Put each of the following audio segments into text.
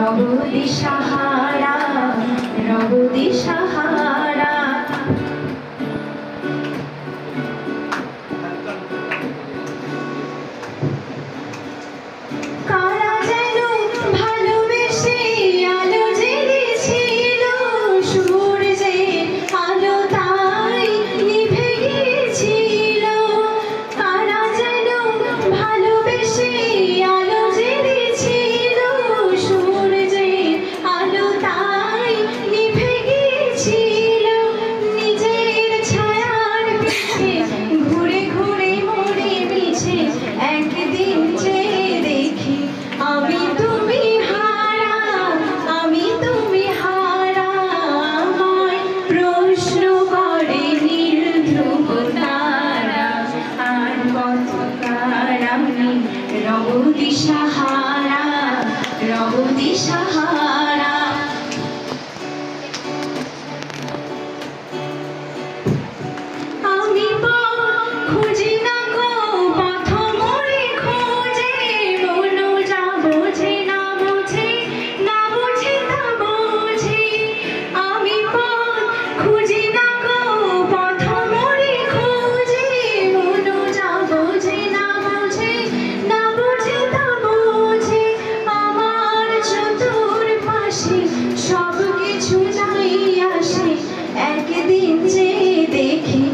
रब दिशाहारा रब दिशाहारा कारा जेनो भालोबेसे आलो जेलेछिल सूर्येर आलो ताई निभे गिয়েছিল कारा जेनो भालोबेसे आलो जेलेछिल सूर्येर आलो ताई निभे गिয়েছিল নিজের ছায়ার পিছে ঘুরে ঘুরে মরে মিছে একদিন যে দেখি আমি তুমি হারা আমায় প্রশ্ন করে নির্ধ্রুব তারা আর কতকাল আমি রব দিশাহারা রব দিশাহারা আমি খুঁজি না গো পথ মোরে খোঁজে মন যা বোঝে না বোঝে না বোঝে তা বোঝে আমি খুঁজি না গো পথ মোরে খোঁজে মন যা বোঝে না বোঝে না বোঝে তা বোঝে আমার চতুর্পাশে সব কিছু যাই আসে একদিন যে দেখি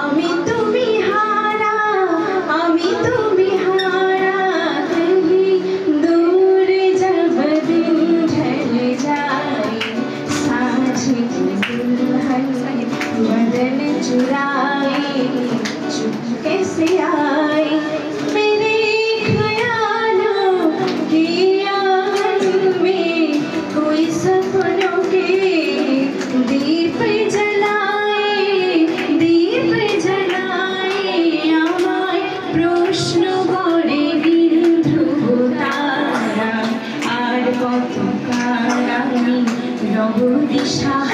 আমি তুমি হারা कहीं दूर जब दिन ढल जाए साँझ की दुल्हन बदन चुराए चुपके से